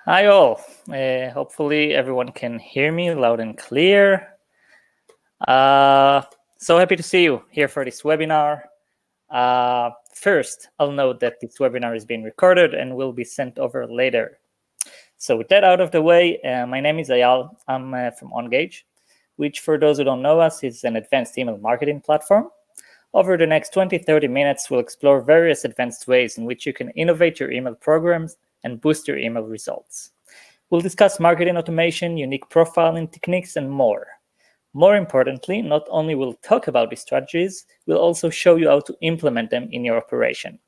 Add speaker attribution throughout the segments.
Speaker 1: Hi all. Hopefully everyone can hear me loud and clear. So happy to see you here for this webinar. First, I'll note that this webinar is being recorded and will be sent over later. So with that out of the way, my name is Ayal. I'm from Ongage, which for those who don't know us is an advanced email marketing platform. Over the next 20-30 minutes, we'll explore various advanced ways in which you can innovate your email programs and boost your email results. We'll discuss marketing automation, unique profiling techniques, and more. More importantly, not only will we talk about these strategies, we'll also show you how to implement them in your operation.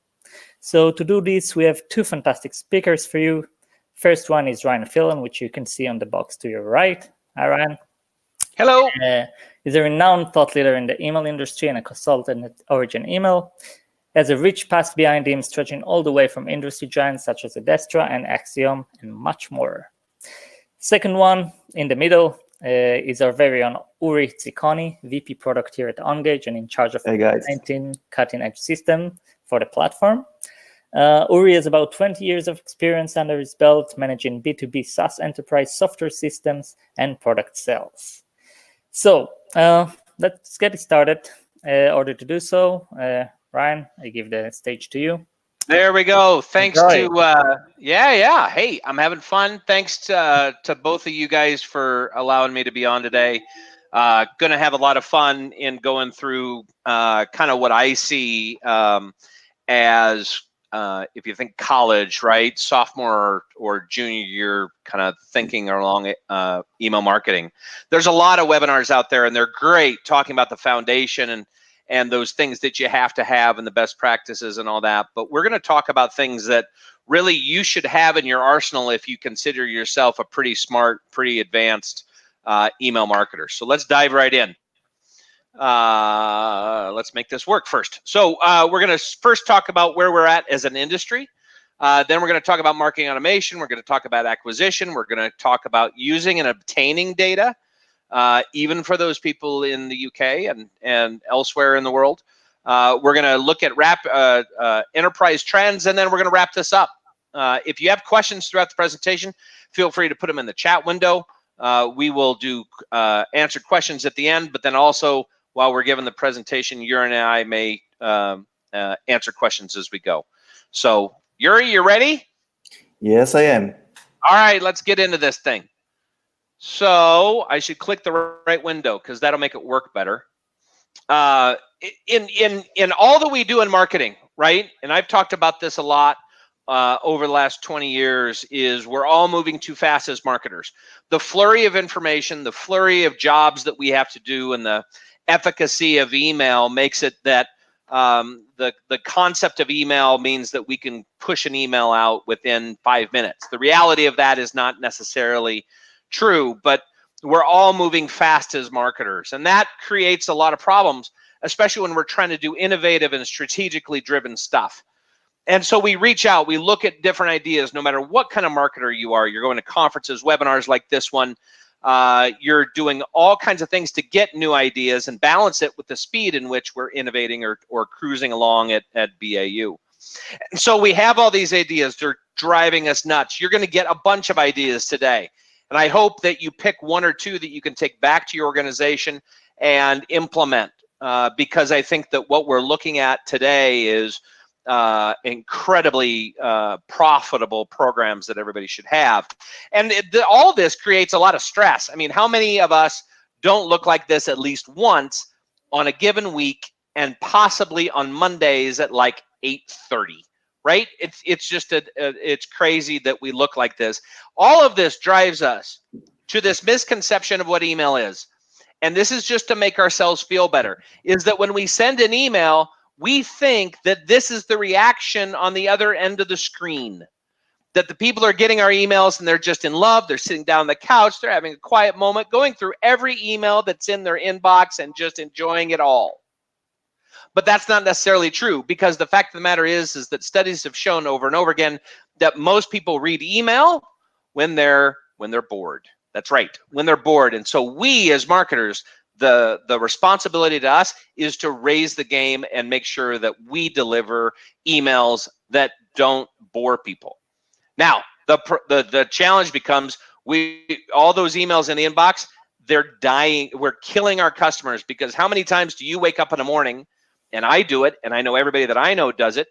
Speaker 1: So to do this, we have two fantastic speakers for you. First one is Ryan Phelan, which you can see on the box to your right. Hi, Ryan.
Speaker 2: Hello.
Speaker 1: He's a renowned thought leader in the email industry and a consultant at Origin Email. Has a rich past behind him, stretching all the way from industry giants such as Adestra and Axiom, and much more. Second one in the middle is our very own Uri Tsikoni, VP Product here at Ongage and in charge of 19 cutting-edge system for the platform. Uri has about 20 years of experience under his belt managing B2B SaaS enterprise software systems and product sales. So let's get it started. In order to do so, Ryan, I give the stage to you.
Speaker 2: There we go. Thanks to, Hey, I'm having fun. Thanks to both of you guys for allowing me to be on today. Gonna have a lot of fun in going through kind of what I see as, if you think college, right? Sophomore or junior year kind of thinking along email marketing. There's a lot of webinars out there and they're great talking about the foundation and those things that you have to have and the best practices and all that. But we're going to talk about things that really you should have in your arsenal if you consider yourself a pretty smart, pretty advanced email marketer. So let's dive right in. Let's make this work first. So we're going to first talk about where we're at as an industry. Then we're going to talk about marketing automation. We're going to talk about acquisition. We're going to talk about using and obtaining data. Even for those people in the UK and elsewhere in the world. We're going to look at enterprise trends, and then we're going to wrap this up. If you have questions throughout the presentation, feel free to put them in the chat window. We will do answered questions at the end, but then also while we're giving the presentation, Yuri and I may answer questions as we go. So, Yuri, you ready?
Speaker 3: Yes, I am.
Speaker 2: All right, let's get into this thing. So I should click the right window because that'll make it work better. In all that we do in marketing, right? And I've talked about this a lot over the last 20 years is we're all moving too fast as marketers. The flurry of information, the flurry of jobs that we have to do, and the efficacy of email makes it that the concept of email means that we can push an email out within 5 minutes. The reality of that is not necessarily true, but we're all moving fast as marketers, and that creates a lot of problems, especially when we're trying to do innovative and strategically driven stuff. And so we reach out, we look at different ideas, no matter what kind of marketer you are. You're going to conferences, webinars like this one. You're doing all kinds of things to get new ideas and balance it with the speed in which we're innovating or cruising along at BAU. And so we have all these ideas. They're driving us nuts. You're going to get a bunch of ideas today. And I hope that you pick one or two that you can take back to your organization and implement, because I think that what we're looking at today is incredibly profitable programs that everybody should have. And all this creates a lot of stress. I mean, how many of us don't look like this at least once on a given week and possibly on Mondays at like 8:30? Right? It's just it's crazy that we look like this. All of this drives us to this misconception of what email is. And this is just to make ourselves feel better, is that when we send an email, we think that this is the reaction on the other end of the screen. That the people are getting our emails and they're just in love, they're sitting down on the couch, they're having a quiet moment, going through every email that's in their inbox and just enjoying it all. But that's not necessarily true, because the fact of the matter is that studies have shown over and over again that most people read email when they're bored. That's right, when they're bored. And so we as marketers, the responsibility to us is to raise the game and make sure that we deliver emails that don't bore people. Now, The challenge becomes all those emails in the inbox, they're dying. We're killing our customers because how many times do you wake up in the morning, and I do it, and I know everybody that I know does it,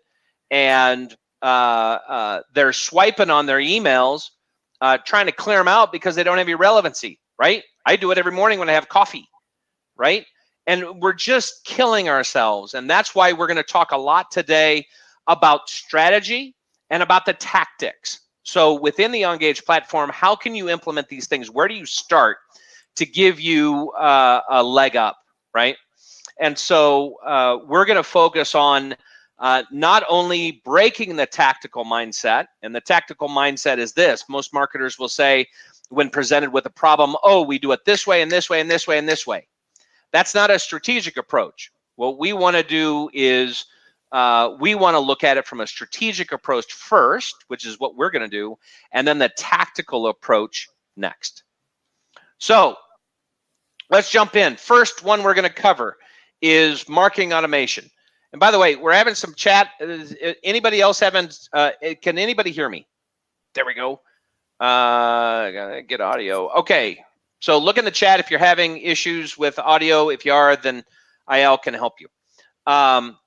Speaker 2: and they're swiping on their emails, trying to clear them out because they don't have any relevancy, right? I do it every morning when I have coffee, right? And we're just killing ourselves. And that's why we're going to talk a lot today about strategy and about the tactics. So within the Engage platform, how can you implement these things? Where do you start to give you a leg up, right? And so we're going to focus on not only breaking the tactical mindset, and the tactical mindset is this. Most marketers will say, when presented with a problem, oh, we do it this way and this way and this way and this way. That's not a strategic approach. What we want to do is we want to look at it from a strategic approach first, which is what we're going to do, and then the tactical approach next. So let's jump in. First one we're going to cover is marketing automation. And by the way, we're having some chat. Anybody else having, can anybody hear me? There we go. Gotta get audio. Okay. So look in the chat if you're having issues with audio. If you are, then IL can help you.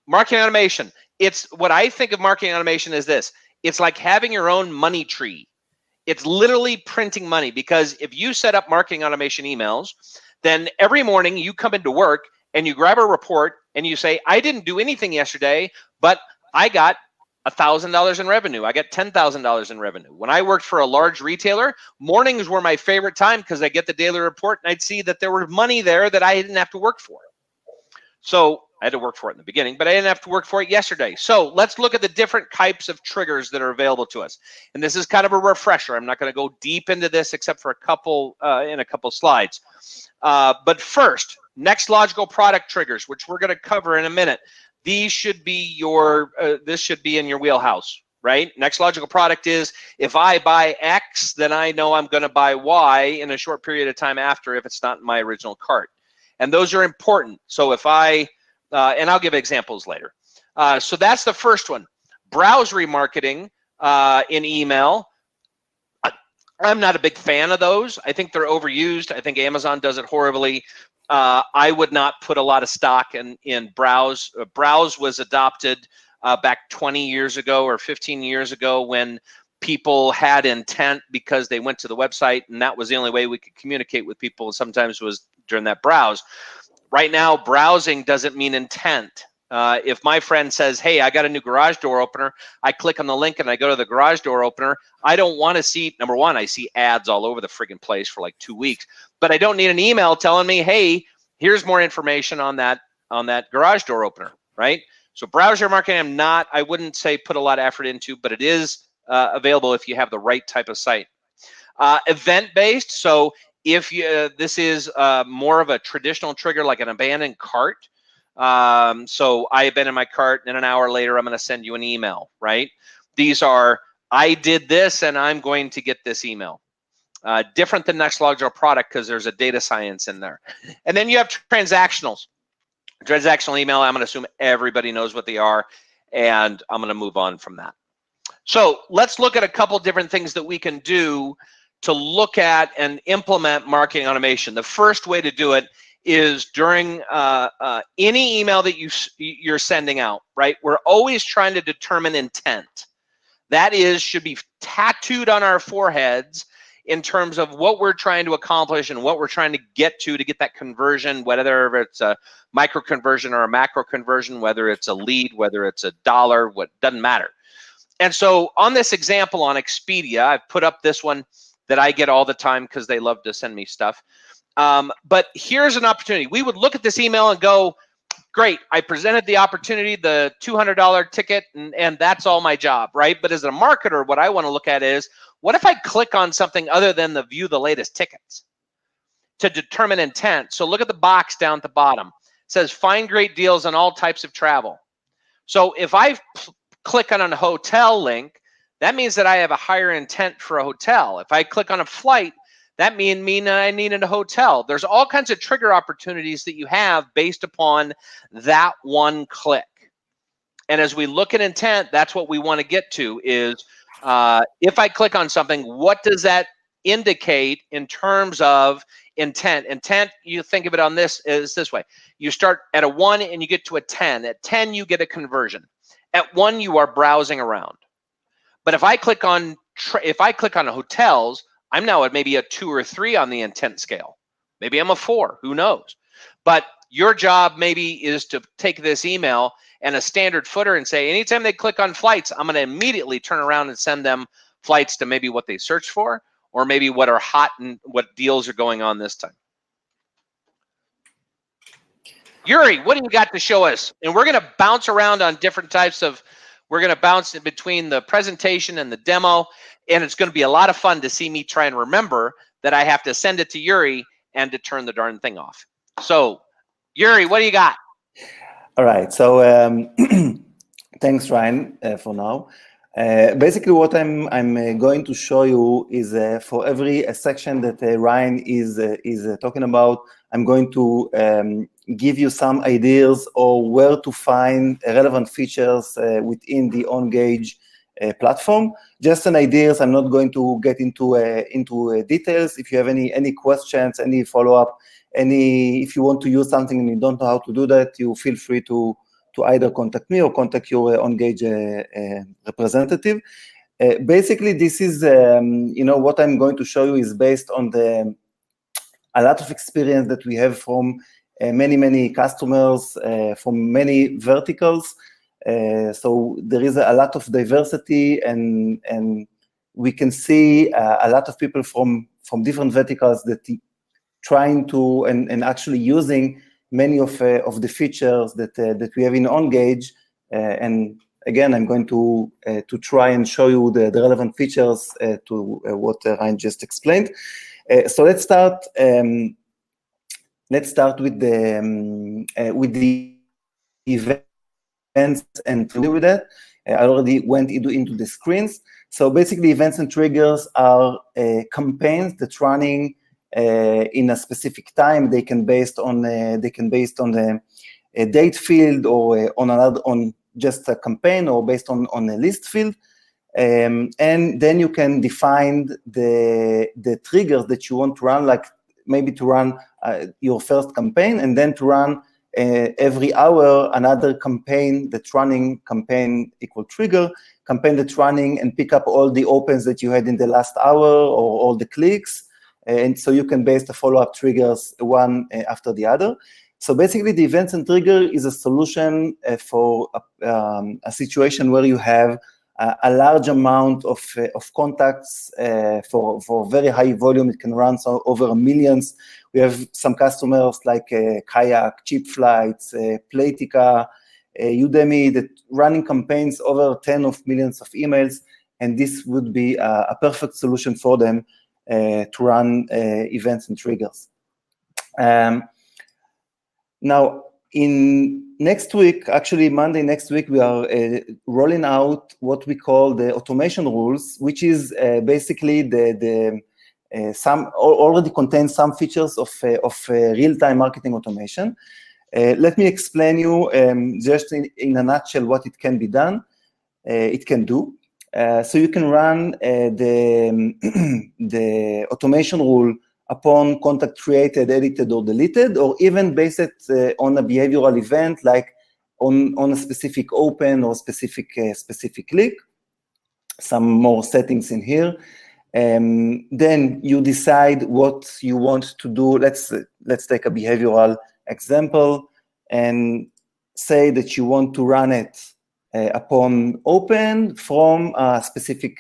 Speaker 2: Marketing automation. It's what I think of marketing automation is this. It's like having your own money tree. It's literally printing money, because if you set up marketing automation emails, then every morning you come into work and you grab a report and you say, I didn't do anything yesterday, but I got $1,000 in revenue. I got $10,000 in revenue. When I worked for a large retailer, mornings were my favorite time because I get the daily report and I'd see that there was money there that I didn't have to work for. So I had to work for it in the beginning, but I didn't have to work for it yesterday. So let's look at the different types of triggers that are available to us. And this is kind of a refresher. I'm not going to go deep into this except for a couple slides. But first, next logical product triggers, which we're going to cover in a minute. These should be your, this should be in your wheelhouse, right? Next logical product is, if I buy X, then I know I'm going to buy Y in a short period of time after if it's not in my original cart. And those are important. So if I, and I'll give examples later. So that's the first one. Browse remarketing in email. I'm not a big fan of those. I think they're overused. I think Amazon does it horribly. I would not put a lot of stock in Browse. Browse was adopted back 20 years ago or 15 years ago when people had intent because they went to the website, and that was the only way we could communicate with people. Sometimes was during that browse. Right now, browsing doesn't mean intent. If my friend says, hey, I got a new garage door opener, I click on the link and I go to the garage door opener. I don't want to see, number one, I see ads all over the friggin' place for like 2 weeks, but I don't need an email telling me, hey, here's more information on that garage door opener, right? So browser marketing, I wouldn't say put a lot of effort into, but it is available if you have the right type of site. Event-based, so if you, this is more of a traditional trigger like an abandoned cart. So I abandoned my cart and an hour later, I'm going to send you an email, right? These are, I did this and I'm going to get this email. Different than next logical product because there's a data science in there. And then you have transactionals. Transactional email, I'm going to assume everybody knows what they are, and I'm going to move on from that. So let's look at a couple different things that we can do to look at and implement marketing automation. The first way to do it is during any email that you're sending out, right? We're always trying to determine intent. That is, should be tattooed on our foreheads in terms of what we're trying to accomplish and what we're trying to get that conversion, whether it's a micro conversion or a macro conversion, whether it's a lead, whether it's $1, what doesn't matter. And so on this example on Expedia, I've put up this one that I get all the time because they love to send me stuff. But here's an opportunity. We would look at this email and go, great, I presented the opportunity, the $200 ticket, and that's all my job, right? But as a marketer, what I want to look at is, what if I click on something other than the view the latest tickets to determine intent? So look at the box down at the bottom. It says, find great deals on all types of travel. So if I click on a hotel link, that means that I have a higher intent for a hotel. If I click on a flight, that means I needed a hotel. There's all kinds of trigger opportunities that you have based upon that one click. And as we look at intent, that's what we want to get to is, If I click on something, what does that indicate in terms of intent? Intent, you think of it on this is this way. You start at a 1 and you get to a 10. At 10, you get a conversion. At 1, you are browsing around. But if I click on hotels, I'm now at maybe a 2 or 3 on the intent scale. Maybe I'm a 4, who knows? But your job maybe is to take this email and a standard footer and say, anytime they click on flights, I'm going to immediately turn around and send them flights to maybe what they search for, or maybe what are hot and what deals are going on this time. Yuri, what do you got to show us? And we're going to bounce around on different types of, we're going to bounce in between the presentation and the demo, and it's going to be a lot of fun to see me try and remember that I have to send it to Yuri and to turn the darn thing off. So, Yuri, what do you got?
Speaker 3: All right. So, thanks, Ryan, for now. Basically, what I'm going to show you is for every section that Ryan is talking about, I'm going to give you some ideas or where to find relevant features within the OnGage platform. Just an ideas. I'm not going to get into details. If you have any questions, any follow-up, if you want to use something and you don't know how to do that, you feel free to either contact me or contact your OnGage representative. Basically, this is what I'm going to show you is based on a lot of experience that we have from many customers from many verticals. So there is a lot of diversity, and we can see a lot of people from different verticals that trying to and actually using many of the features that we have in OnGage. And again, I'm going to try and show you the relevant features to what Ryan just explained. So let's start. Let's start with the events and to do with that. I already went into the screens. So basically, events and triggers are campaigns that running in a specific time. They can based on a date field or on just a campaign, or based on a list field. And then you can define the triggers that you want to run, like maybe to run your first campaign, and then to run every hour another campaign that's running, campaign equal trigger, campaign that's running and pick up all the opens that you had in the last hour or all the clicks. And so you can base the follow-up triggers one after the other. So basically, the events and trigger is a solution for a situation where you have a large amount of contacts for very high volume. It can run over millions. We have some customers like Kayak, Cheap Flights, Playtika, Udemy, that running campaigns over 10 of millions of emails, and this would be a perfect solution for them to run events and triggers. Now, in next week, actually Monday next week, we are rolling out what we call the automation rules, which is basically some already contains some features of real-time marketing automation. Let me explain you just in a nutshell what it can be done. It can do. So you can run the automation rule upon contact created, edited, or deleted, or even base it on a behavioral event, like on a specific open or specific click. Some more settings in here. Then you decide what you want to do. Let's take a behavioral example and say that you want to run it upon open from a specific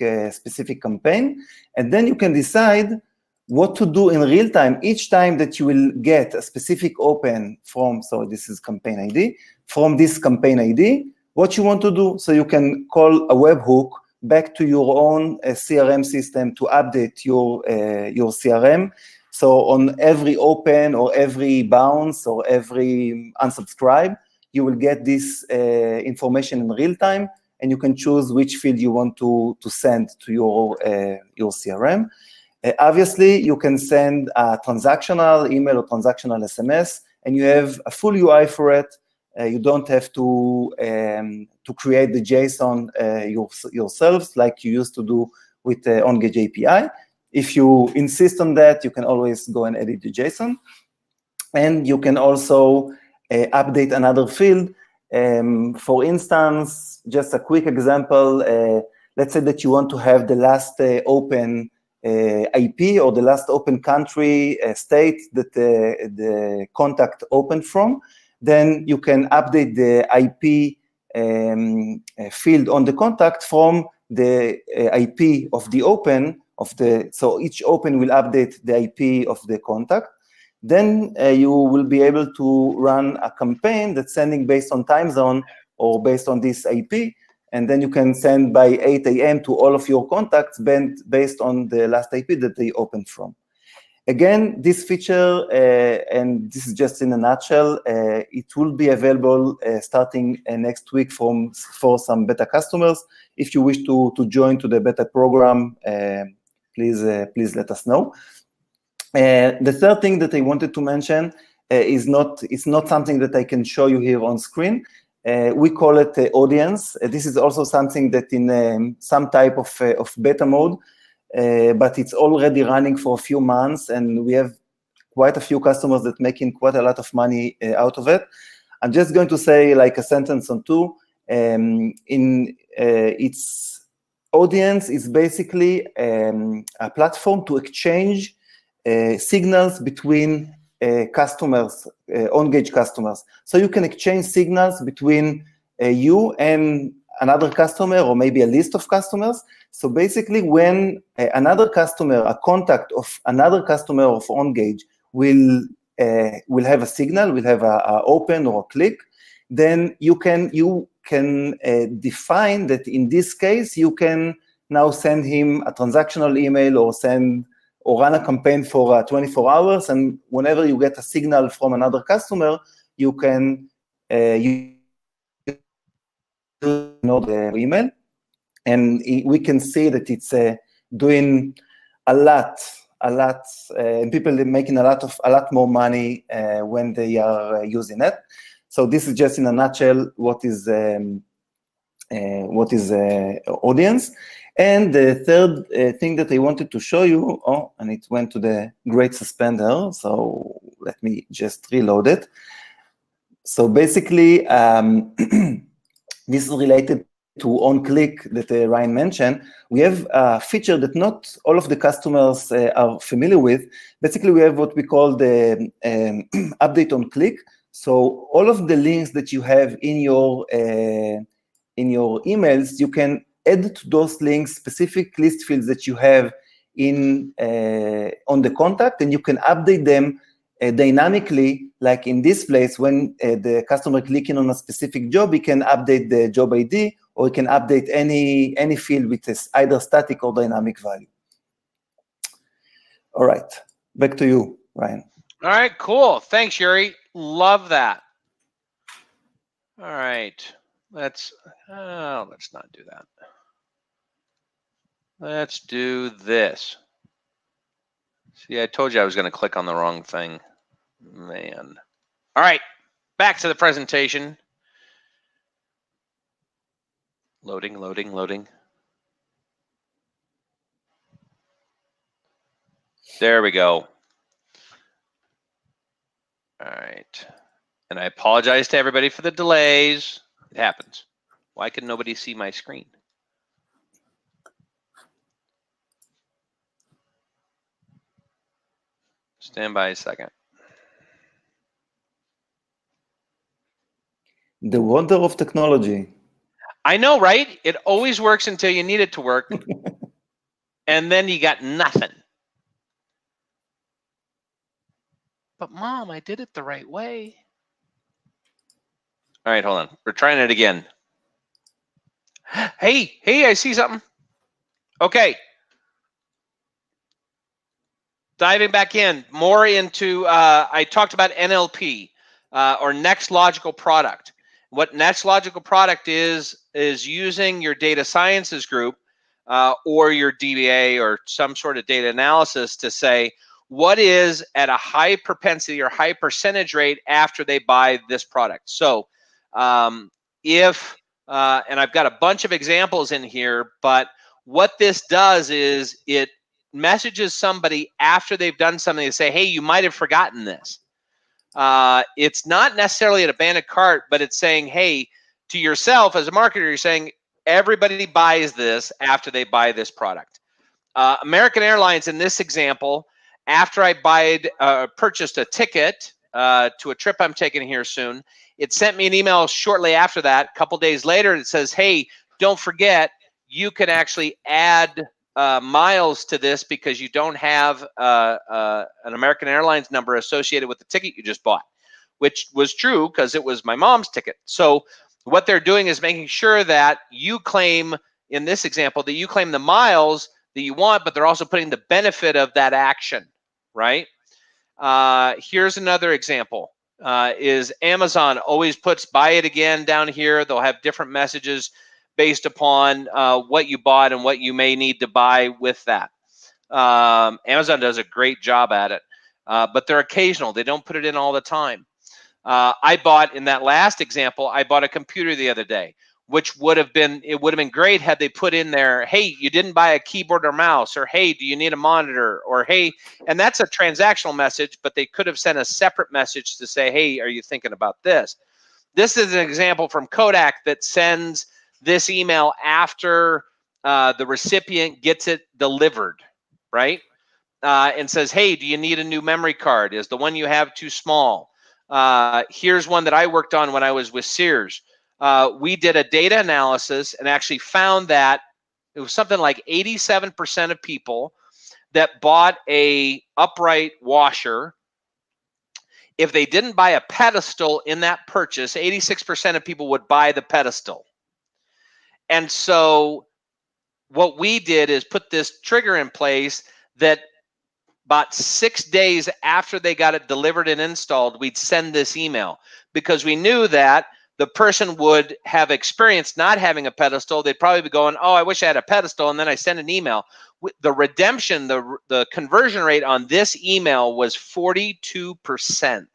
Speaker 3: campaign, and then you can decide what to do in real time each time that you will get a specific open from, so this is campaign ID, from this campaign ID, what you want to do. So you can call a webhook back to your own CRM system to update your CRM. So on every open or every bounce or every unsubscribe, you will get this information in real time, and you can choose which field you want to send to your CRM. Obviously, you can send a transactional email or transactional SMS, and you have a full UI for it. You don't have to create the JSON yourselves like you used to do with the OnGage API. If you insist on that, you can always go and edit the JSON. And you can also update another field. For instance, just a quick example, let's say that you want to have the last open IP or the last open country state that the contact opened from. Then you can update the IP field on the contact from the IP of the open so each open will update the IP of the contact. Then you will be able to run a campaign that's sending based on time zone or based on this IP, and then you can send by 8 a.m. to all of your contacts based on the last IP that they opened from. Again, this feature, and this is just in a nutshell, it will be available starting next week for some beta customers. If you wish to join to the beta program, please let us know. The third thing that I wanted to mention it's not something that I can show you here on screen. We call it audience. This is also something that in some type of beta mode, but it's already running for a few months, and we have quite a few customers that making quite a lot of money out of it. I'm just going to say like a sentence or two. Its audience is basically a platform to exchange signals between customers, OnGage customers. So you can exchange signals between you and another customer, or maybe a list of customers. So basically, when another customer, a contact of another customer of OnGage will have a signal, will have a open or a click, then you can define that in this case you can now send him a transactional email or run a campaign for 24 hours, and whenever you get a signal from another customer, you can the email, and we can see that it's doing a lot, and people are making a lot more money when they are using it. So this is just in a nutshell what is audience. And the third thing that I wanted to show you, and it went to the great suspender, so let me just reload it. So basically, this is related to on-click that Ryan mentioned. We have a feature that not all of the customers are familiar with. Basically, we have what we call the update on click. So all of the links that you have in your emails, you can add to those links specific list fields that you have on the contact, and you can update them dynamically, like in this place, when the customer clicking on a specific job, he can update the job ID, or he can update any field with either static or dynamic value. All right, back to you, Ryan.
Speaker 2: All right, cool. Thanks, Yuri. Love that. All right, let's not do that. Let's do this. See, I told you I was going to click on the wrong thing. Man. All right, back to the presentation. Loading, loading, loading. There we go. All right. And I apologize to everybody for the delays. It happens. Why can nobody see my screen? Stand by a second.
Speaker 3: The wonder of technology.
Speaker 2: I know, right? It always works until you need it to work. And then you got nothing. But Mom, I did it the right way. All right, hold on. We're trying it again. Hey, I see something. Okay. Diving back in, more into, I talked about NLP, or next logical product. What next logical product is using your data sciences group or your DBA or some sort of data analysis to say, what is at a high propensity or high percentage rate after they buy this product? So And I've got a bunch of examples in here, but what this does is it messages somebody after they've done something to say, hey, you might have forgotten this. It's not necessarily an abandoned cart, but it's saying, hey, to yourself as a marketer, you're saying everybody buys this after they buy this product. American Airlines, in this example, after I purchased a ticket to a trip I'm taking here soon, it sent me an email shortly after that. A couple days later, it says, hey, don't forget, you can actually add miles to this because you don't have an American Airlines number associated with the ticket you just bought, which was true because it was my mom's ticket. So what they're doing is making sure that you claim, in this example, that you claim the miles that you want, but they're also putting the benefit of that action, right? Here's another example. Is Amazon always puts buy it again down here. They'll have different messages based upon what you bought and what you may need to buy with that. Amazon does a great job at it, but they're occasional. They don't put it in all the time. I bought, in that last example, I bought a computer the other day, which would have been great had they put in there, hey, you didn't buy a keyboard or mouse, or hey, do you need a monitor, or hey, and that's a transactional message, but they could have sent a separate message to say, hey, are you thinking about this? This is an example from Kodak that sends this email after the recipient gets it delivered, right? And says, hey, do you need a new memory card? Is the one you have too small? Here's one that I worked on when I was with Sears. We did a data analysis and actually found that it was something like 87% of people that bought a upright washer, if they didn't buy a pedestal in that purchase, 86% of people would buy the pedestal. And so what we did is put this trigger in place that about 6 days after they got it delivered and installed, we'd send this email, because we knew that the person would have experienced not having a pedestal. They'd probably be going, oh, I wish I had a pedestal. And then I send an email. The redemption, the conversion rate on this email was 42%.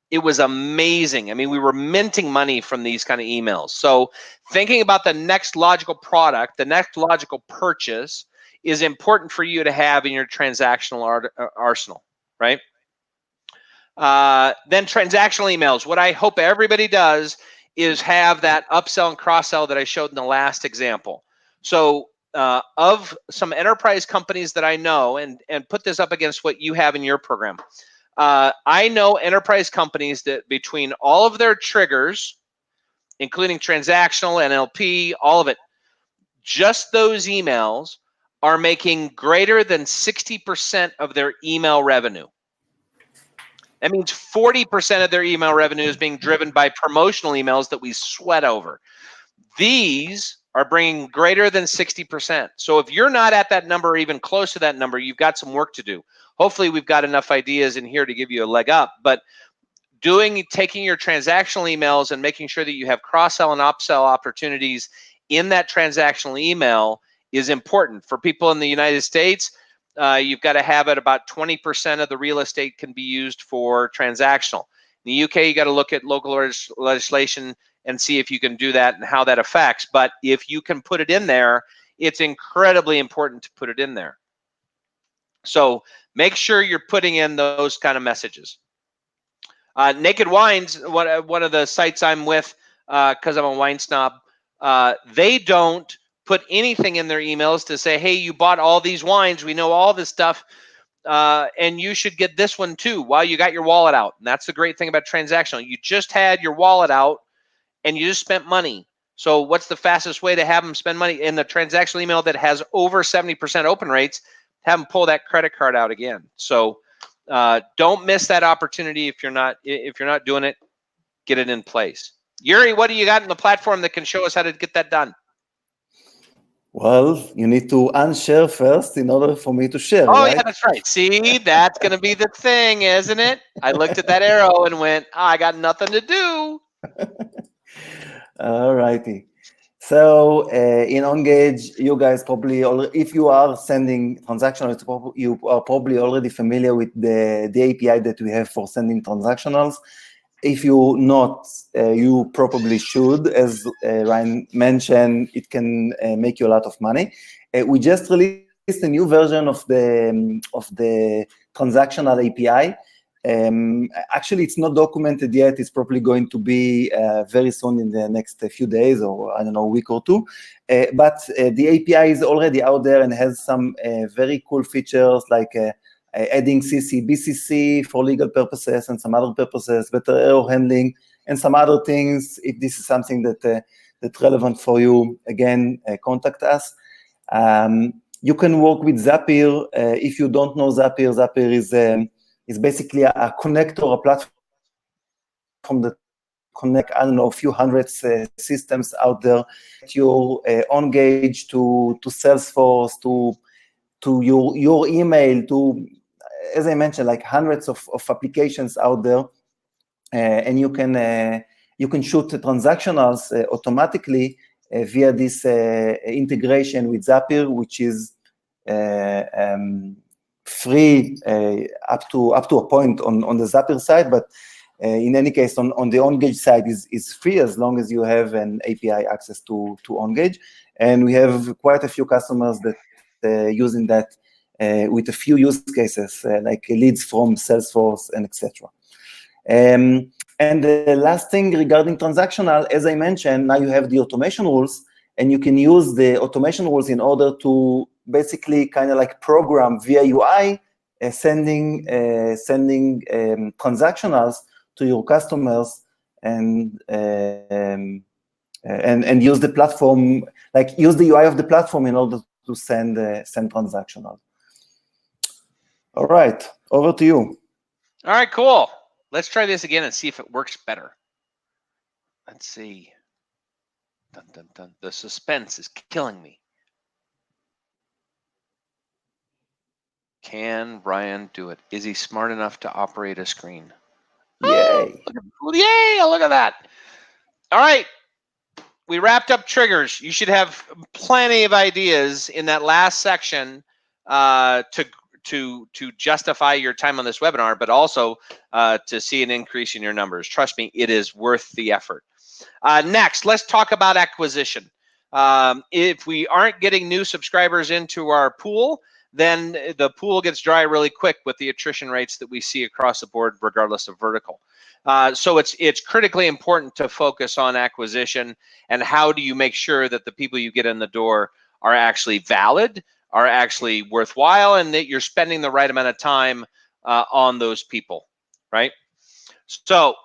Speaker 2: It was amazing. I mean, we were minting money from these kind of emails. So thinking about the next logical product, the next logical purchase is important for you to have in your transactional arsenal, right? Then transactional emails. What I hope everybody does is have that upsell and cross-sell that I showed in the last example. So of some enterprise companies that I know, and put this up against what you have in your program, I know enterprise companies that between all of their triggers, including transactional, NLP, all of it, just those emails are making greater than 60% of their email revenue. That means 40% of their email revenue is being driven by promotional emails that we sweat over. These are bringing greater than 60%. So if you're not at that number or even close to that number, you've got some work to do. Hopefully we've got enough ideas in here to give you a leg up, but taking your transactional emails and making sure that you have cross-sell and upsell opportunities in that transactional email is important. For people in the United States, you've got to have it about 20% of the real estate can be used for transactional. In the UK, you got to look at local legislation and see if you can do that and how that affects. But if you can put it in there, it's incredibly important to put it in there. So make sure you're putting in those kind of messages. Naked Wines, one of the sites I'm with, because I'm a wine snob, they don't put anything in their emails to say, hey, you bought all these wines, we know all this stuff, and you should get this one too while you got your wallet out. And that's the great thing about transactional. You just had your wallet out and you just spent money. So what's the fastest way to have them spend money? In the transactional email that has over 70% open rates, have them pull that credit card out again. So don't miss that opportunity. If you're not doing it, get it in place. Yuri, what do you got in the platform that can show us how to get that done?
Speaker 3: Well, you need to unshare first in order for me to share.
Speaker 2: Oh,
Speaker 3: right?
Speaker 2: Yeah, that's right. See, that's going to be the thing, isn't it? I looked at that arrow and went, oh, I got nothing to do.
Speaker 3: All righty. So in Engage, you guys probably, if you are sending transactional, you are probably already familiar with the API that we have for sending transactionals. if you not, you probably should. As Ryan mentioned, it can make you a lot of money. We just released a new version of the transactional API. Actually, it's not documented yet. It's probably going to be very soon in the next few days, or I don't know, a week or two. But the API is already out there and has some very cool features like adding CC, BCC for legal purposes and some other purposes, better error handling, and some other things. If this is something that's relevant for you, again, contact us. You can work with Zapier. If you don't know Zapier, Zapier is basically a connector, a platform that connect, I don't know, a few hundred systems out there. Your Engage to Salesforce, to your email, to, as I mentioned, like hundreds of applications out there, and you can shoot the transactionals automatically via this integration with Zapier, which is free up to a point on the Zapier side, but in any case, on the Engage side is free as long as you have an API access to Engage. And we have quite a few customers that using that with a few use cases, like leads from Salesforce and etc. And the last thing regarding transactional, as I mentioned, now you have the automation rules, and you can use the automation rules in order to basically kind of like program via UI, sending transactionals to your customers, and use the platform, like use the UI of the platform in order to send transactional. All right, over to you.
Speaker 2: All right, cool. Let's try this again and see if it works better. Let's see. Dun, dun, dun. The suspense is killing me. Can Ryan do it? Is he smart enough to operate a screen?
Speaker 3: Yay.
Speaker 2: Oh, yay, look at that. All right. We wrapped up triggers. You should have plenty of ideas in that last section to justify your time on this webinar, but also to see an increase in your numbers. Trust me, it is worth the effort. Next, let's talk about acquisition. If we aren't getting new subscribers into our pool, then the pool gets dry really quick with the attrition rates that we see across the board, regardless of vertical. So it's critically important to focus on acquisition, and how do you make sure that the people you get in the door are actually valid, are actually worthwhile, and that you're spending the right amount of time on those people, right? So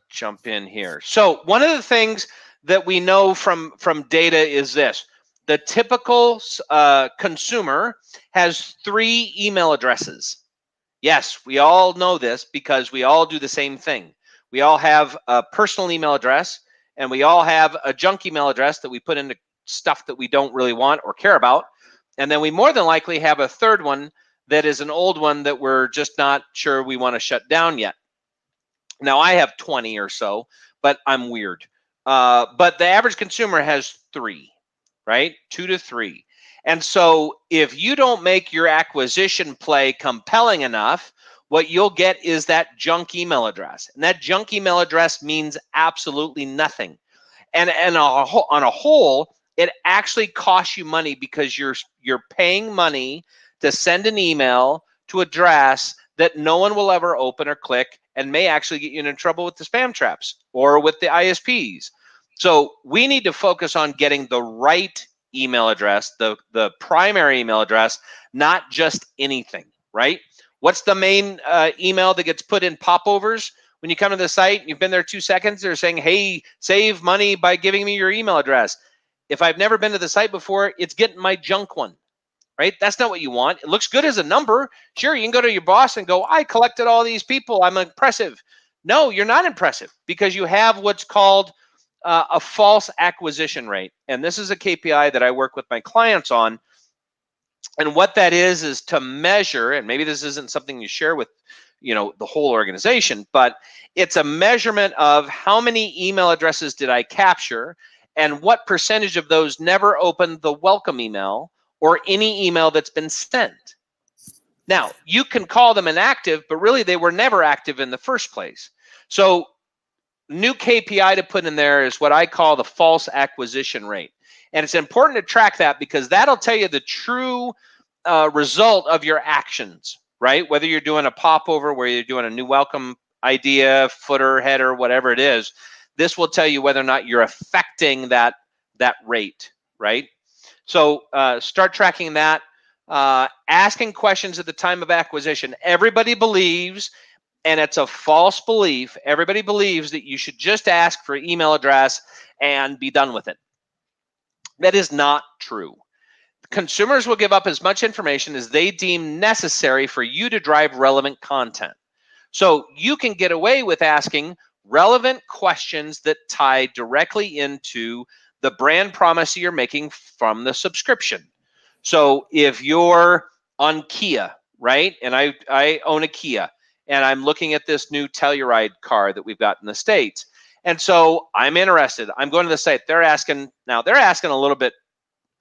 Speaker 2: jump in here. So one of the things that we know from data is this: the typical consumer has 3 email addresses. Yes, we all know this because we all do the same thing. We all have a personal email address, and we all have a junk email address that we put into stuff that we don't really want or care about. And then we more than likely have a third one that is an old one that we're just not sure we want to shut down yet. Now, I have 20 or so, but I'm weird. But the average consumer has 3, right? 2 to 3. And so if you don't make your acquisition play compelling enough, what you'll get is that junk email address. And that junk email address means absolutely nothing. And on a whole, it actually costs you money because you're paying money to send an email to an address that no one will ever open or click, and may actually get you into trouble with the spam traps or with the ISPs. So we need to focus on getting the right email address, the primary email address, not just anything, right? What's the main email that gets put in popovers when you come to the site and you've been there 2 seconds? They're saying, hey, save money by giving me your email address. If I've never been to the site before, it's getting my junk one, right? That's not what you want. It looks good as a number. Sure, you can go to your boss and go, I collected all these people, I'm impressive. No, you're not impressive, because you have what's called a false acquisition rate. And this is a KPI that I work with my clients on. And what that is to measure, and maybe this isn't something you share with the whole organization, but it's a measurement of how many email addresses did I capture, and what percentage of those never opened the welcome email or any email that's been sent. Now, you can call them inactive, but really they were never active in the first place. So new KPI to put in there is what I call the false acquisition rate. And it's important to track that because that'll tell you the true result of your actions, right? Whether you're doing a popover, where you're doing a new welcome idea, footer, header, whatever it is, this will tell you whether or not you're affecting that rate, right? So start tracking that. Asking questions at the time of acquisition. Everybody believes, and it's a false belief, everybody believes that you should just ask for email address and be done with it. That is not true. Consumers will give up as much information as they deem necessary for you to drive relevant content. So you can get away with asking relevant questions that tie directly into the brand promise you're making from the subscription. So if you're on Kia, right, and I own a Kia, and I'm looking at this new Telluride car that we've got in the States, and so I'm interested. I'm going to the site. They're asking a little bit.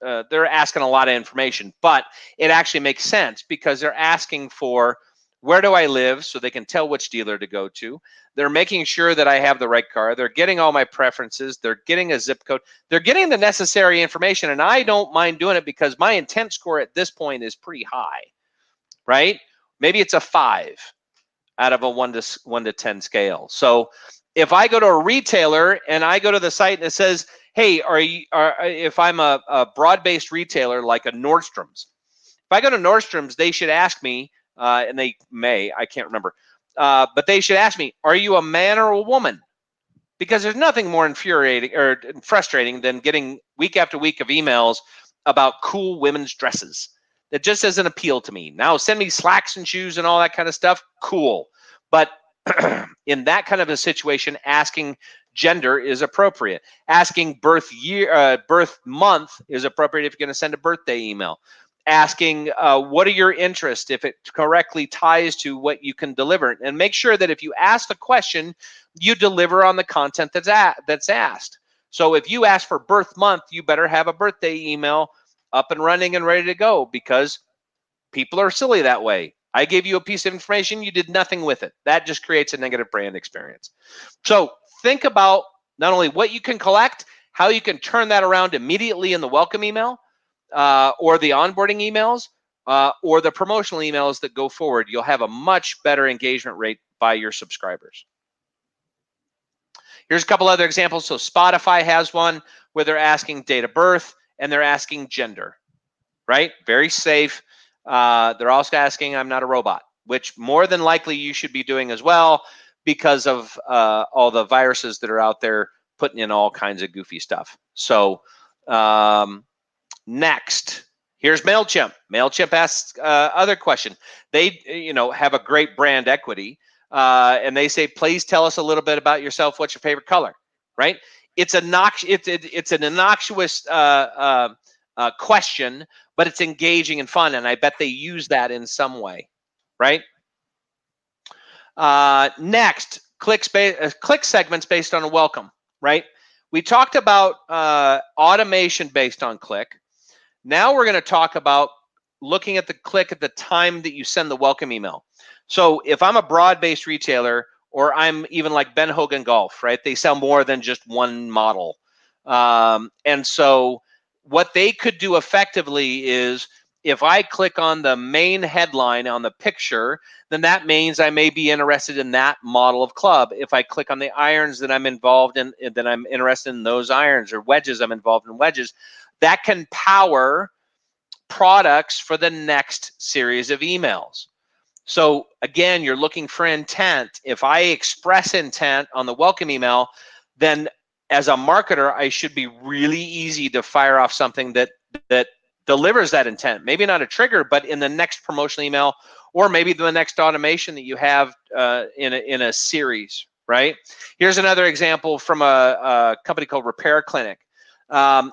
Speaker 2: They're asking a lot of information, but it actually makes sense because they're asking for where do I live so they can tell which dealer to go to. They're making sure that I have the right car. They're getting all my preferences. They're getting a zip code. They're getting the necessary information, and I don't mind doing it because my intent score at this point is pretty high, right? Maybe it's a 5 out of a 1 to 10 scale. So if I go to a retailer and I go to the site and it says, hey, if I'm a broad-based retailer like a Nordstrom's, if I go to Nordstrom's, they should ask me, and they may, I can't remember, but they should ask me, are you a man or a woman? Because there's nothing more infuriating or frustrating than getting week after week of emails about cool women's dresses. That just doesn't appeal to me. Now send me slacks and shoes and all that kind of stuff, cool. But in that kind of a situation, asking gender is appropriate. Asking birth month is appropriate if you're going to send a birthday email. Asking what are your interests, if it correctly ties to what you can deliver. And make sure that if you ask the question, you deliver on the content that's asked. So if you ask for birth month, you better have a birthday email up and running and ready to go, because people are silly that way. I gave you a piece of information, you did nothing with it. That just creates a negative brand experience. So think about not only what you can collect, how you can turn that around immediately in the welcome email, or the onboarding emails, or the promotional emails that go forward. You'll have a much better engagement rate by your subscribers. Here's a couple other examples. So Spotify has one where they're asking date of birth and they're asking gender, right? Very safe. They're also asking, I'm not a robot, which more than likely you should be doing as well because of all the viruses that are out there putting in all kinds of goofy stuff. So next, here's MailChimp. MailChimp asks other question. They have a great brand equity, and they say, please tell us a little bit about yourself. What's your favorite color, right? It's an innocuous question, but it's engaging and fun, and I bet they use that in some way, right? Next, click segments based on a welcome, right? We talked about automation based on click. Now we're going to talk about looking at the click at the time that you send the welcome email. So if I'm a broad-based retailer, or I'm even like Ben Hogan Golf, right? They sell more than just one model. And so what they could do effectively is, if I click on the main headline on the picture, then that means I may be interested in that model of club. If I click on the irons that I'm involved in, then I'm interested in those irons, or wedges, I'm involved in wedges. That can power products for the next series of emails. So again, you're looking for intent. If I express intent on the welcome email, then as a marketer, I should be really easy to fire off something that delivers that intent. Maybe not a trigger, but in the next promotional email, or maybe the next automation that you have in a series, right? Here's another example from a company called Repair Clinic.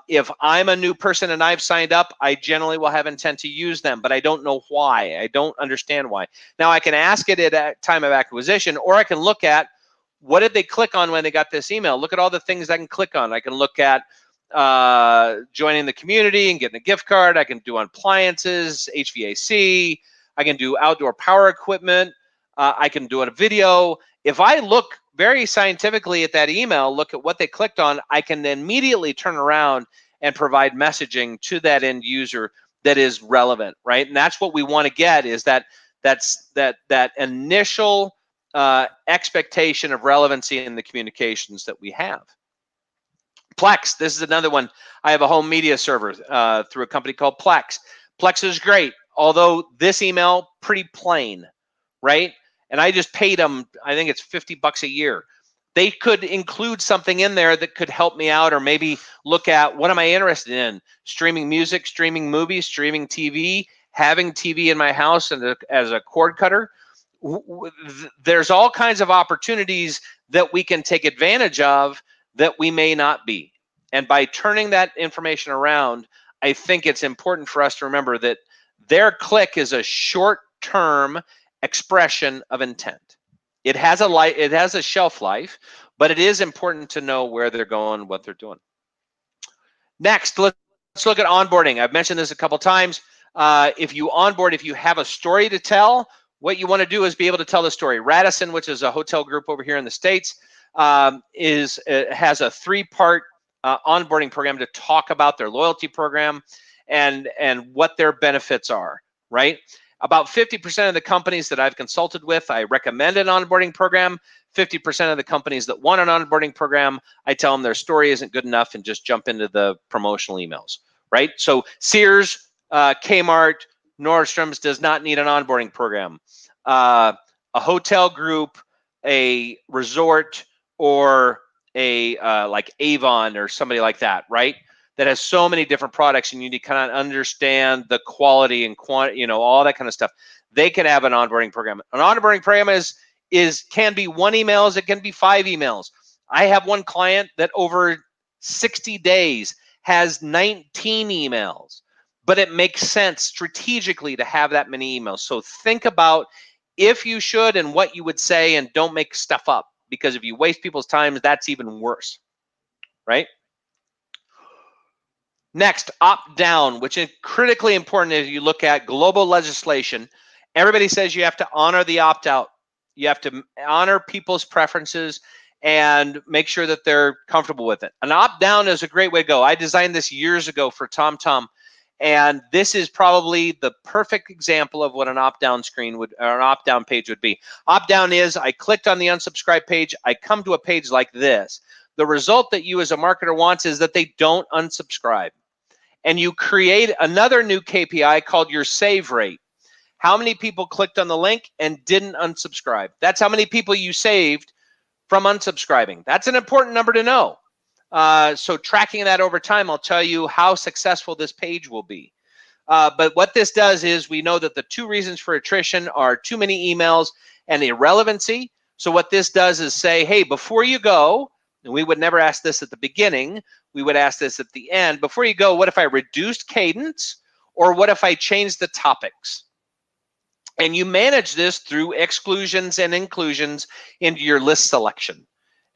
Speaker 2: If I'm a new person and I've signed up, I generally will have intent to use them, but I don't know why. I don't understand why. Now I can ask it at time of acquisition, or I can look at what did they click on when they got this email. Look at all the things I can click on. I can look at joining the community and getting a gift card. I can do appliances, HVAC. I can do outdoor power equipment. I can do a video. If I look very scientifically at that email, look at what they clicked on, I can then immediately turn around and provide messaging to that end user that is relevant, right? And that's what we want to get, is that initial expectation of relevancy in the communications that we have. Plex, this is another one. I have a home media server through a company called Plex. Plex is great, although this email, pretty plain, right? And I just paid them, I think it's $50 a year. They could include something in there that could help me out, or maybe look at, what am I interested in? Streaming music, streaming movies, streaming TV, having TV in my house and as a cord cutter. There's all kinds of opportunities that we can take advantage of that we may not be. And by turning that information around, I think it's important for us to remember that their click is a short-term expression of intent. It has a shelf life, but it is important to know where they're going, what they're doing. Next, let's look at onboarding. I've mentioned this a couple times. If you onboard, if you have a story to tell, what you want to do is be able to tell the story. Radisson, which is a hotel group over here in the States, has a 3-part onboarding program to talk about their loyalty program and what their benefits are, right? About 50% of the companies that I've consulted with, I recommend an onboarding program. 50% of the companies that want an onboarding program, I tell them their story isn't good enough and just jump into the promotional emails, right? So Sears, Kmart, Nordstrom's does not need an onboarding program. A hotel group, a resort, or a like Avon or somebody like that, right? That has so many different products, and you need to kind of understand the quality and quantity, all that kind of stuff. They can have an onboarding program. An onboarding program can be 1 email, it can be 5 emails. I have one client that over 60 days has 19 emails, but it makes sense strategically to have that many emails. So think about if you should and what you would say, and don't make stuff up, because if you waste people's time, that's even worse, right? Next, opt-down, which is critically important as you look at global legislation. Everybody says you have to honor the opt-out. You have to honor people's preferences and make sure that they're comfortable with it. An opt-down is a great way to go. I designed this years ago for TomTom, and this is probably the perfect example of what an opt-down screen would, or an opt-down page would be. Opt-down is, I clicked on the unsubscribe page, I come to a page like this. The result that you as a marketer wants is that they don't unsubscribe. And you create another new KPI called your save rate. How many people clicked on the link and didn't unsubscribe? That's how many people you saved from unsubscribing. That's an important number to know. So tracking that over time, I'll tell you how successful this page will be. But what this does is, we know that the 2 reasons for attrition are too many emails and irrelevancy. So what this does is say, hey, before you go, and we would never ask this at the beginning, we would ask this at the end. Before you go, what if I reduced cadence, or what if I changed the topics? And you manage this through exclusions and inclusions into your list selection.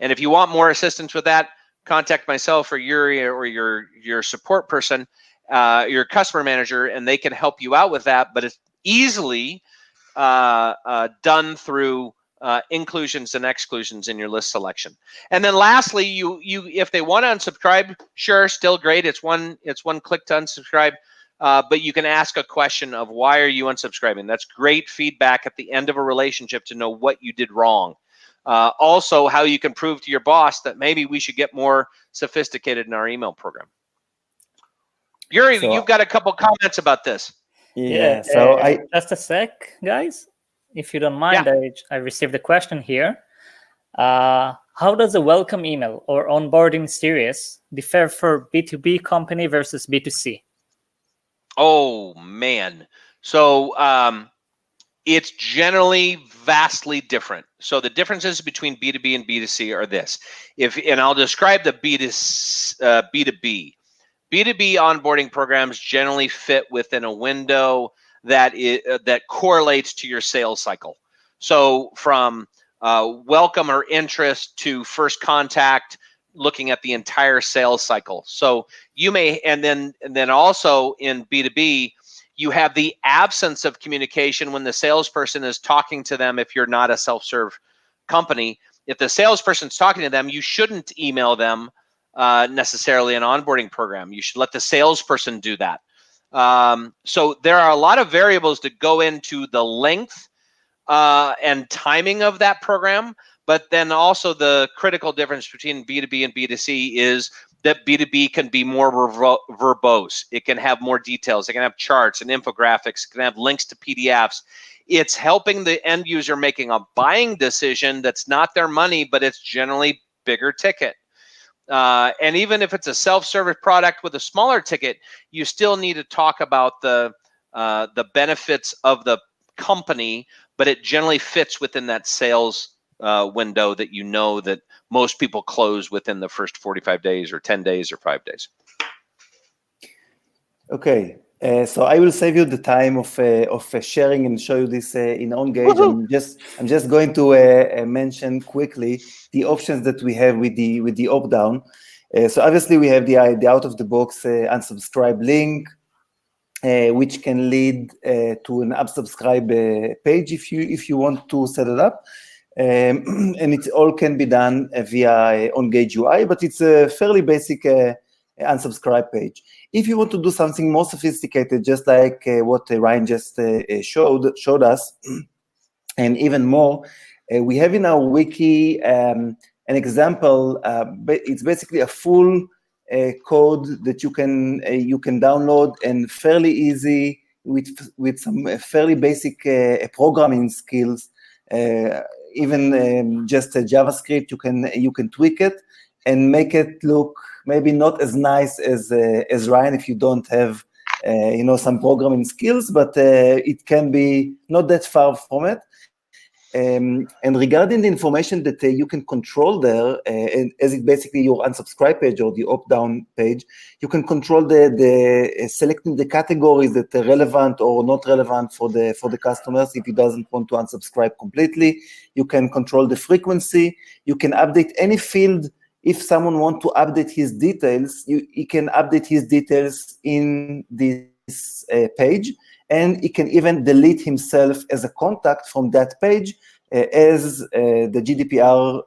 Speaker 2: And if you want more assistance with that, contact myself or Yuri or your support person, your customer manager, and they can help you out with that. But it's easily done through inclusions and exclusions in your list selection. And then lastly, you if they want to unsubscribe, sure, still great. It's one click to unsubscribe, but you can ask a question of, why are you unsubscribing? That's great feedback at the end of a relationship to know what you did wrong. Also, how you can prove to your boss that maybe we should get more sophisticated in our email program. Yuri, you've got a couple comments about this.
Speaker 3: Yeah, so
Speaker 1: just a sec, guys. If you don't mind, yeah. I received a question here. How does a welcome email or onboarding series differ for B2B company versus B2C?
Speaker 2: Oh, man. So it's generally vastly different. So the differences between B2B and B2C are this. And I'll describe the B2B. B2B onboarding programs generally fit within a window that correlates to your sales cycle. So from welcome or interest to first contact, looking at the entire sales cycle. So you may, and then also in B2B, you have the absence of communication when the salesperson is talking to them if you're not a self-serve company. if the salesperson's talking to them, you shouldn't email them necessarily an onboarding program. You should let the salesperson do that. So there are a lot of variables that go into the length and timing of that program, but then also the critical difference between B2B and B2C is that B2B can be more verbose. It can have more details. It can have charts and infographics. It can have links to PDFs. It's helping the end user making a buying decision that's not their money, but it's generally bigger ticket. And even if it's a self-service product with a smaller ticket, you still need to talk about the benefits of the company, but it generally fits within that sales window that you know that most people close within the first 45 days or 10 days or 5 days.
Speaker 3: Okay, so I will save you the time of sharing and show you this in Engage. I'm just going to mention quickly the options that we have with the opt-down. So obviously we have the out of the box unsubscribe link, which can lead to an unsubscribe page if you want to set it up. And it all can be done via Engage UI, but it's a fairly basic unsubscribe page. If you want to do something more sophisticated, just like what Ryan just showed us, and even more, we have in our wiki an example. It's basically a full code that you can download, and fairly easy with some fairly basic programming skills. Even just a JavaScript, you can tweak it and make it look maybe not as nice as Ryan if you don't have some programming skills, but it can be not that far from it. And regarding the information that you can control there, as it's basically your unsubscribe page or the opt-down page, you can control the selecting the categories that are relevant or not relevant for the customers. If he doesn't want to unsubscribe completely, you can control the frequency. You can update any field. If someone wants to update his details, he can update his details in this page. And he can even delete himself as a contact from that page as the GDPR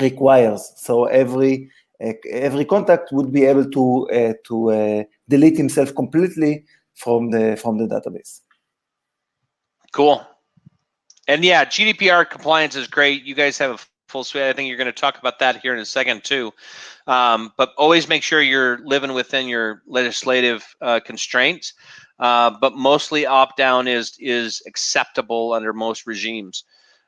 Speaker 3: requires. So every contact would be able to delete himself completely from the database.
Speaker 2: Cool. And yeah, GDPR compliance is great. You guys have a full suite. I think you're going to talk about that here in a second too. But always make sure you're living within your legislative constraints. But mostly opt-down is acceptable under most regimes.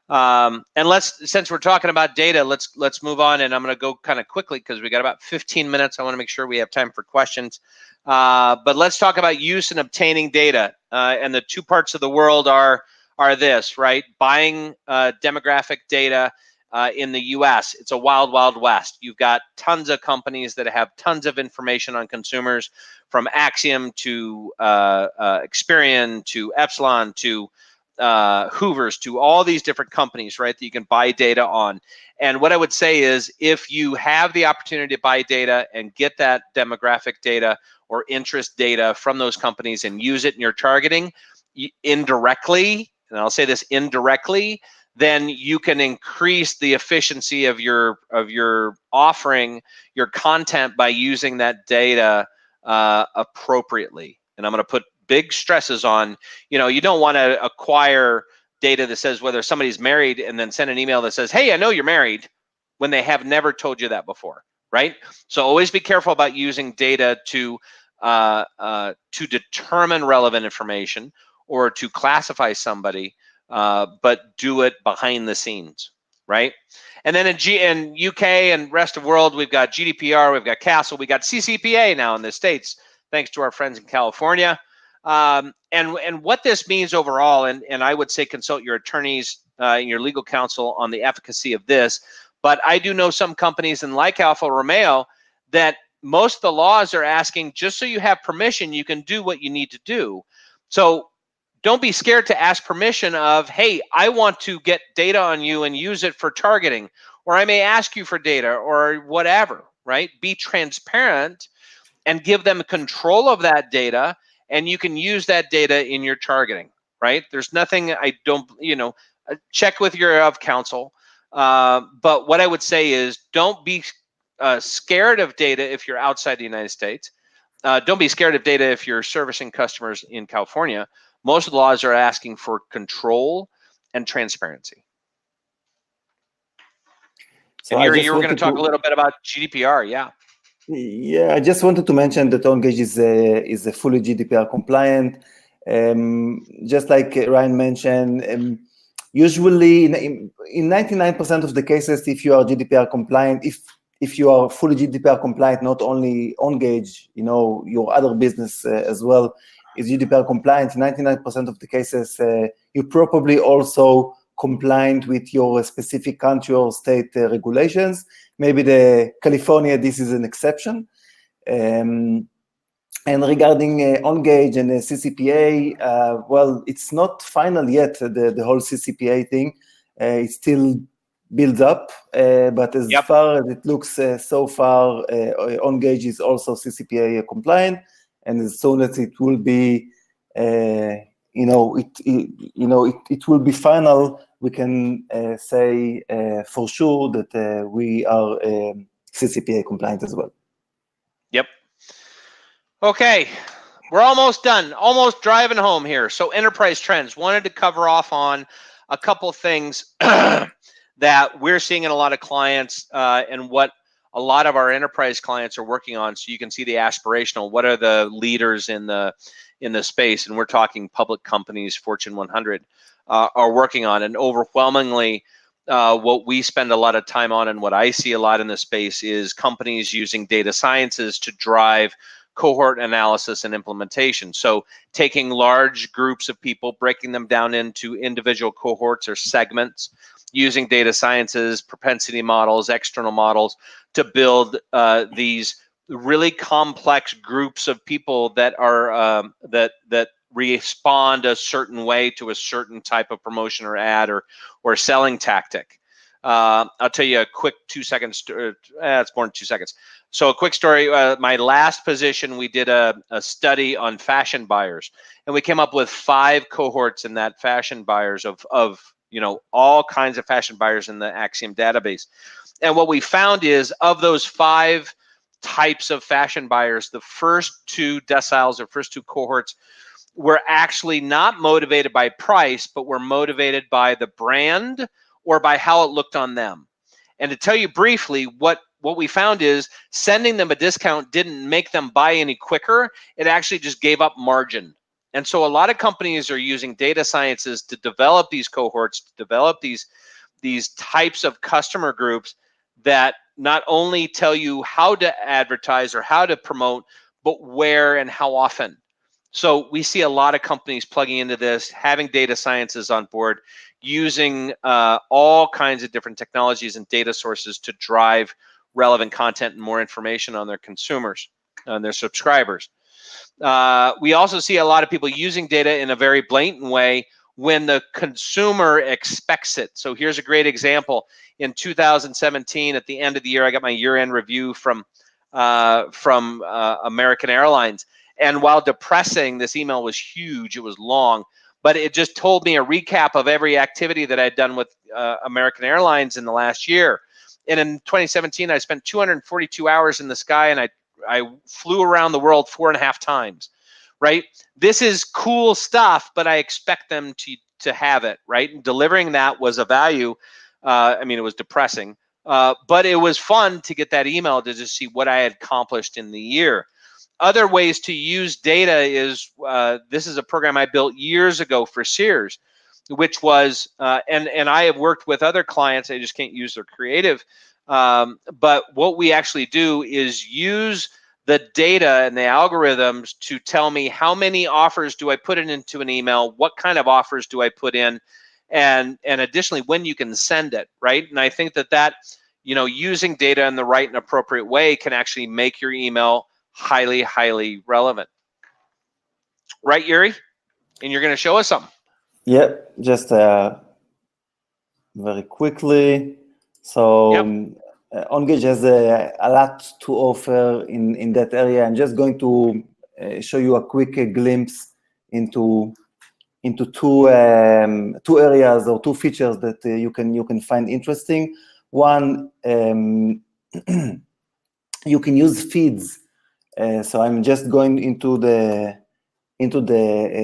Speaker 2: And since we're talking about data, let's move on. And I'm going to go kind of quickly because we got about 15 minutes. I want to make sure we have time for questions. But let's talk about use and obtaining data. And the two parts of the world are this, right? Buying demographic data. In the US, it's a wild, wild west. You've got tons of companies that have tons of information on consumers, from Axiom to Experian to Epsilon to Hoover's, to all these different companies, right, that you can buy data on. And what I would say is, if you have the opportunity to buy data and get that demographic data or interest data from those companies and use it in your targeting indirectly, and I'll say this indirectly, then you can increase the efficiency of your offering, your content, by using that data appropriately. And I'm going to put big stresses on, you don't want to acquire data that says whether somebody's married and then send an email that says, hey, I know you're married, when they have never told you that before, right? So always be careful about using data to determine relevant information or to classify somebody. But do it behind the scenes, right? And then in UK and rest of the world, we've got GDPR, we've got CASL, we got CCPA now in the States, thanks to our friends in California. And what this means overall, and I would say consult your attorneys and your legal counsel on the efficacy of this, but I do know some companies, and like Alfa Romeo, that most of the laws are asking, just so you have permission, you can do what you need to do. So don't be scared to ask permission of, hey, I want to get data on you and use it for targeting, or I may ask you for data or whatever, right? Be transparent and give them control of that data, and you can use that data in your targeting, right? There's nothing check with your counsel. But what I would say is don't be scared of data if you're outside the United States. Don't be scared of data if you're servicing customers in California. Most of the laws are asking for control and transparency. So and you were going to talk a little bit about GDPR, yeah.
Speaker 3: Yeah, I just wanted to mention that OnGage is a fully GDPR compliant. Just like Ryan mentioned, usually in 99% of the cases, if you are GDPR compliant, if you are fully GDPR compliant, not only OnGage, your other business as well is GDPR compliant. 99% of the cases, you probably also compliant with your specific country or state regulations. Maybe California, this is an exception. And regarding OnGage and CCPA, well, it's not final yet, the whole CCPA thing. It still builds up, but as far as it looks so far, OnGage is also CCPA compliant, and as soon as it will be, it will be final, we can say for sure that we are CCPA compliant as well.
Speaker 2: Yep. Okay, we're almost done, almost driving home here. So enterprise trends, wanted to cover off on a couple things that we're seeing in a lot of clients and what a lot of our enterprise clients are working on. So you can see the aspirational, what are the leaders in the space, and we're talking public companies, Fortune 100, are working on. And overwhelmingly, what we spend a lot of time on and what I see a lot in the space is companies using data sciences to drive cohort analysis and implementation. So taking large groups of people, breaking them down into individual cohorts or segments, using data sciences, propensity models, external models to build these really complex groups of people that are that respond a certain way to a certain type of promotion or ad or selling tactic. I'll tell you a quick 2 seconds. It's more than 2 seconds. So a quick story. My last position, we did a study on fashion buyers, and we came up with 5 cohorts in that fashion buyers of all kinds of fashion buyers in the Axiom database. And what we found is of those 5 types of fashion buyers, the first 2 deciles or first 2 cohorts were actually not motivated by price, but were motivated by the brand or by how it looked on them. And to tell you briefly, what we found is sending them a discount didn't make them buy any quicker. It actually just gave up margin. And so a lot of companies are using data sciences to develop these cohorts, to develop these types of customer groups that not only tell you how to advertise or how to promote, but where and how often. So we see a lot of companies plugging into this, having data sciences on board, using all kinds of different technologies and data sources to drive relevant content and more information on their consumers and their subscribers. We also see a lot of people using data in a very blatant way when the consumer expects it. So here's a great example. In 2017, at the end of the year, I got my year-end review from American Airlines. And while depressing, this email was huge. It was long, but it just told me a recap of every activity that I'd done with American Airlines in the last year. And in 2017, I spent 242 hours in the sky, and I flew around the world 4.5 times, right? This is cool stuff, but I expect them to have it, right? And delivering that was a value. I mean, it was depressing, but it was fun to get that email to just see what I had accomplished in the year. Other ways to use data is, this is a program I built years ago for Sears, which was, and I have worked with other clients, I just can't use their creative, but what we actually do is use the data and the algorithms to tell me how many offers do I put into an email, what kind of offers do I put in, and additionally, when you can send it, right? And I think that using data in the right and appropriate way can actually make your email highly, highly relevant. Right, Yuri? And you're going to show us something.
Speaker 3: Yeah, just very quickly. So OnGage has a lot to offer in that area. I'm just going to show you a quick glimpse into two areas or two features that you can find interesting. One, you can use feeds. So I'm just going into the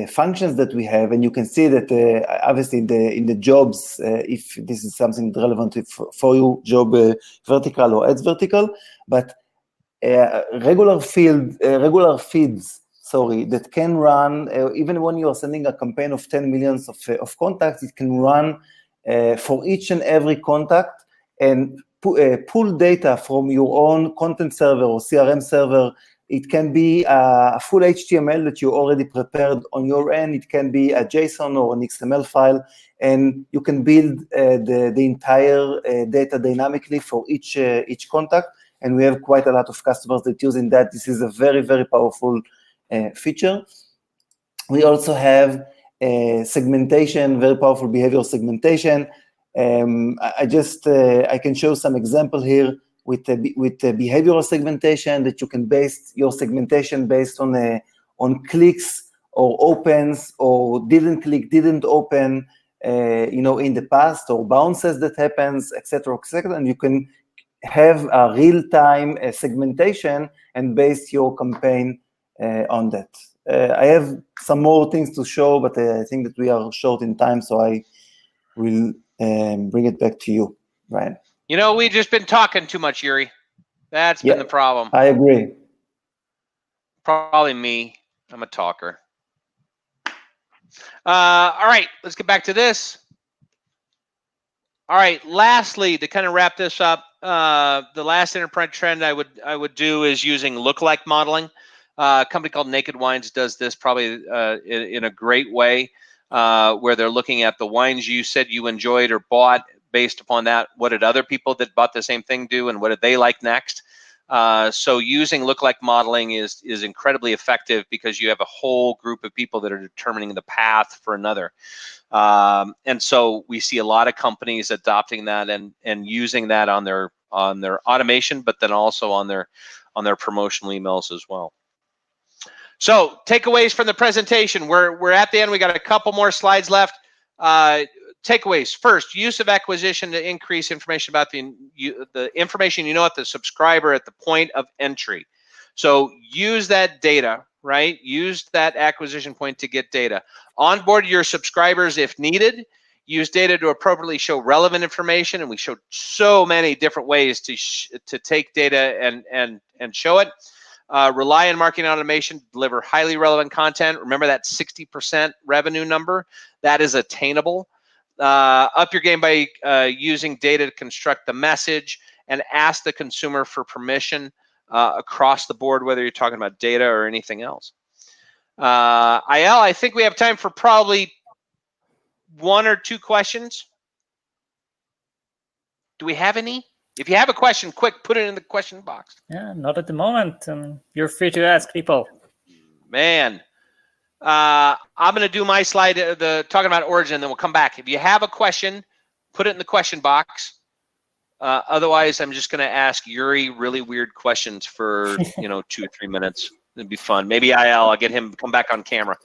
Speaker 3: functions that we have, and you can see that obviously in the jobs, if this is something relevant for you, job vertical or ads vertical, but regular feeds, that can run even when you are sending a campaign of 10 million of contacts, it can run for each and every contact and pull data from your own content server or CRM server. It can be a full HTML that you already prepared on your end. It can be a JSON or an XML file, and you can build the entire data dynamically for each contact. And we have quite a lot of customers that using that. This is a very, very powerful feature. We also have segmentation, very powerful behavioral segmentation. I can show some example here with behavioral segmentation that you can base your segmentation based on clicks or opens or didn't click, didn't open, in the past, or bounces that happens, etc., etc. And you can have a real-time segmentation and base your campaign on that. I have some more things to show, but I think that we are short in time, so I will bring it back to you, Ryan.
Speaker 2: We've just been talking too much, Yuri. That's been the problem.
Speaker 3: I agree.
Speaker 2: Probably me. I'm a talker. All right, let's get back to this. All right, lastly, to kind of wrap this up, the last enterprise trend I would do is using lookalike modeling. A company called Naked Wines does this probably in a great way, where they're looking at the wines you said you enjoyed or bought. Based upon that, what did other people that bought the same thing do, and what did they like next? So using lookalike modeling is incredibly effective because you have a whole group of people that are determining the path for another. And so we see a lot of companies adopting that and using that on their automation, but then also on their promotional emails as well. So takeaways from the presentation. We're at the end. We got a couple more slides left. Takeaways. First, use of acquisition to increase information about the information at the subscriber at the point of entry. So use that data, right? Use that acquisition point to get data. Onboard your subscribers if needed. Use data to appropriately show relevant information, and we showed so many different ways to take data and show it. Rely on marketing automation, deliver highly relevant content. Remember that 60% revenue number? That is attainable. Up your game by using data to construct the message, and ask the consumer for permission across the board, whether you're talking about data or anything else. Ayal, I think we have time for probably 1 or 2 questions. Do we have any? If you have a question, quick, put it in the question box.
Speaker 1: Yeah, not at the moment. You're free to ask people.
Speaker 2: Man. I'm going to do my slide, talking about origin, then we'll come back. If you have a question, put it in the question box. Otherwise, I'm just going to ask Yuri really weird questions for 2 or 3 minutes. It'd be fun. Maybe I'll get him to come back on camera.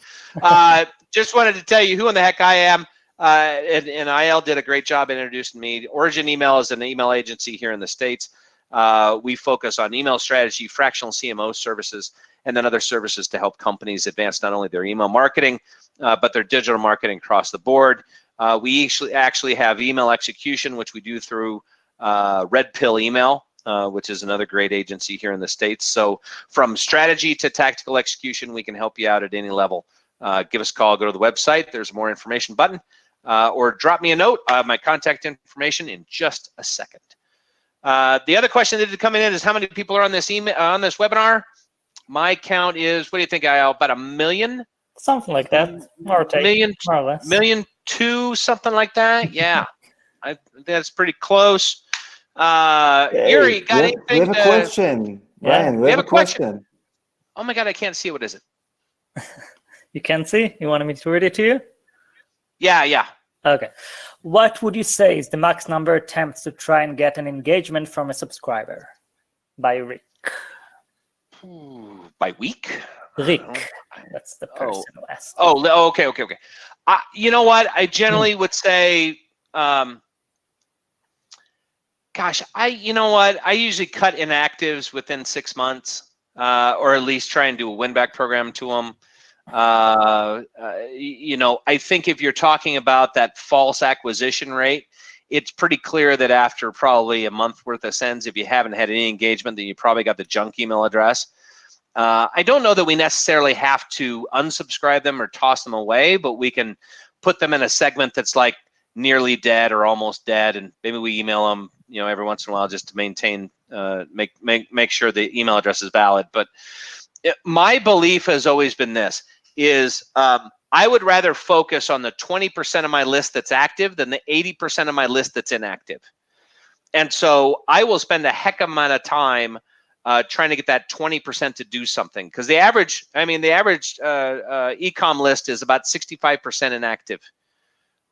Speaker 2: Just wanted to tell you who in the heck I am. And IL did a great job introducing me. Origin Email is an email agency here in the States. We focus on email strategy, fractional CMO services, and then other services to help companies advance not only their email marketing, but their digital marketing across the board. We actually have email execution, which we do through Red Pill Email, which is another great agency here in the States. So from strategy to tactical execution, we can help you out at any level. Give us a call, go to the website. There's a more information button, or drop me a note. I have my contact information in just a second. The other question that is coming in is how many people are on this webinar? My count is, what do you think, Ayal? About 1 million?
Speaker 1: Something like that, more or less.
Speaker 2: 1,200,000, something like that. Yeah, that's pretty close. Yuri, got anything?
Speaker 3: We have a question.
Speaker 1: Yeah.
Speaker 3: Ryan, we have a question.
Speaker 2: Oh my God, I can't see. What is it?
Speaker 1: You can't see? You wanted me to read it to you?
Speaker 2: Yeah.
Speaker 1: Okay. What would you say is the max number of attempts to try and get an engagement from a subscriber? By Rick.
Speaker 2: By week?
Speaker 1: Rick. That's the person who asked.
Speaker 2: Oh, okay. You know what? I generally would say, gosh, you know what? I usually cut inactives within 6 months, or at least try and do a win-back program to them. You know, I think if you're talking about that false acquisition rate, it's pretty clear that after probably a month worth of sends, if you haven't had any engagement, then you probably got the junk email address. I don't know that we necessarily have to unsubscribe them or toss them away, but we can put them in a segment that's like nearly dead or almost dead, and maybe we email them, you know, every once in a while just to maintain, make sure the email address is valid. But my belief has always been this: is I would rather focus on the 20% of my list that's active than the 80% of my list that's inactive. And so I will spend a heck of amount of time trying to get that 20% to do something, because the average e-com list is about 65% inactive,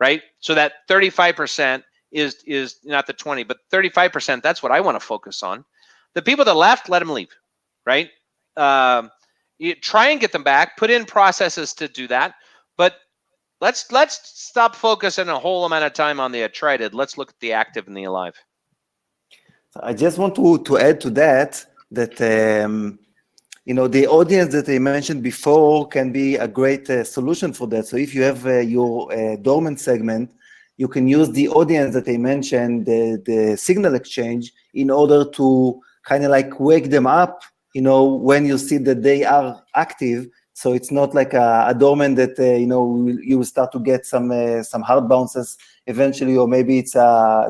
Speaker 2: right? So that 35% is not the 20, but 35%, that's what I want to focus on. The people that left, let them leave, right? You try and get them back, put in processes to do that, but let's stop focusing a whole amount of time on the attrited. Let's look at the active and the alive.
Speaker 3: I just want to add to that you know, the audience that I mentioned before can be a great solution for that. So if you have your dormant segment, you can use the audience that I mentioned, the signal exchange, in order to kind of like wake them up, you know, when you see that they are active. So it's not like a dormant that, you know, you will start to get some hard bounces eventually, or maybe it's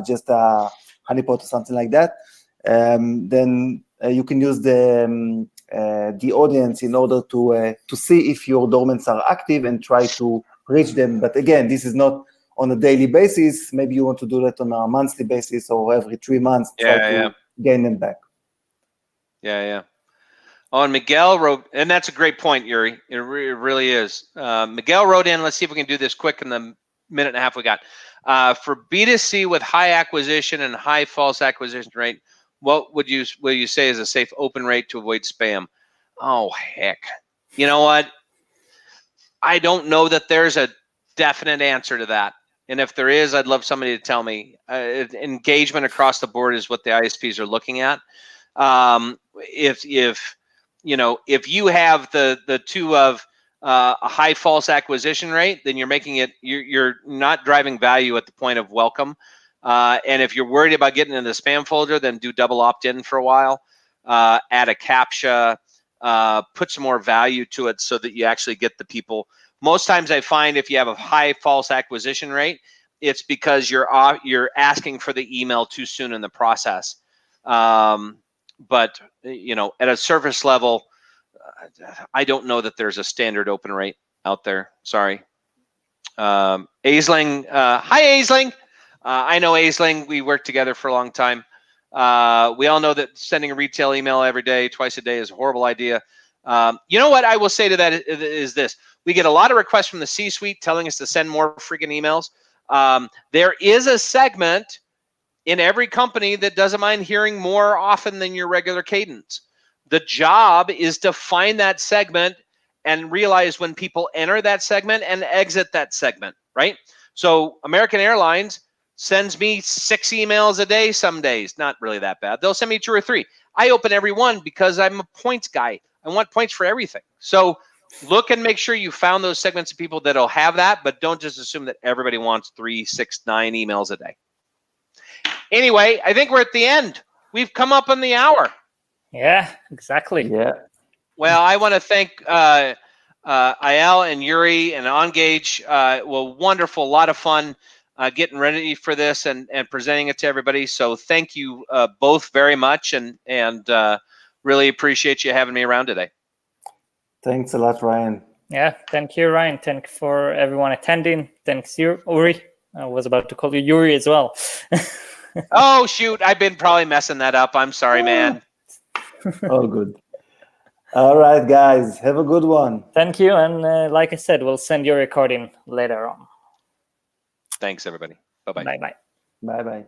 Speaker 3: just a honeypot or something like that. Then you can use the audience in order to see if your dormants are active and try to reach them. But again, this is not on a daily basis. Maybe you want to do that on a monthly basis or every 3 months, try to gain them back.
Speaker 2: Yeah. Oh, and Miguel wrote, and that's a great point, Yuri. It really is. Miguel wrote in, let's see if we can do this quick in the minute and a half we got. For B2C with high acquisition and high false acquisition rate, what will you say is a safe open rate to avoid spam? Oh, heck. You know what? I don't know that there's a definite answer to that. And if there is, I'd love somebody to tell me. Engagement across the board is what the ISPs are looking at. If you know, if you have the two of a high false acquisition rate, then you're making it, you're not driving value at the point of welcome. And if you're worried about getting in the spam folder, then do double opt-in for a while, add a CAPTCHA, put some more value to it so that you actually get the people. Most times I find if you have a high false acquisition rate, it's because you're asking for the email too soon in the process. But you know, at a surface level, I don't know that there's a standard open rate out there. Sorry. Aisling, hi Aisling. I know Aisling, we worked together for a long time. We all know that sending a retail email every day, twice a day is a horrible idea. You know what I will say to that is this. We get a lot of requests from the C-suite telling us to send more freaking emails. There is a segment in every company that doesn't mind hearing more often than your regular cadence. The job is to find that segment and realize when people enter that segment and exit that segment, right? So American Airlines sends me 6 emails a day some days. Not really that bad. They'll send me 2 or 3. I open every one because I'm a points guy. I want points for everything. So look and make sure you found those segments of people that'll have that, but don't just assume that everybody wants 3, 6, 9 emails a day. Anyway, I think we're at the end. We've come up on the hour.
Speaker 1: Yeah, exactly.
Speaker 3: Yeah.
Speaker 2: Well, I want to thank Ayal and Yuri and Engage. Well, wonderful, a lot of fun getting ready for this and presenting it to everybody. So thank you both very much, and really appreciate you having me around today.
Speaker 3: Thanks a lot, Ryan.
Speaker 1: Yeah, thank you, Ryan. Thank you for everyone attending. Thanks, Yuri. I was about to call you Yuri as well.
Speaker 2: Oh, shoot. I've been probably messing that up. I'm sorry, man.
Speaker 3: All good. All right, guys. Have a good one.
Speaker 1: Thank you. And like I said, we'll send your recording later on.
Speaker 2: Thanks, everybody. Bye-bye.
Speaker 1: Bye-bye.
Speaker 3: Bye-bye.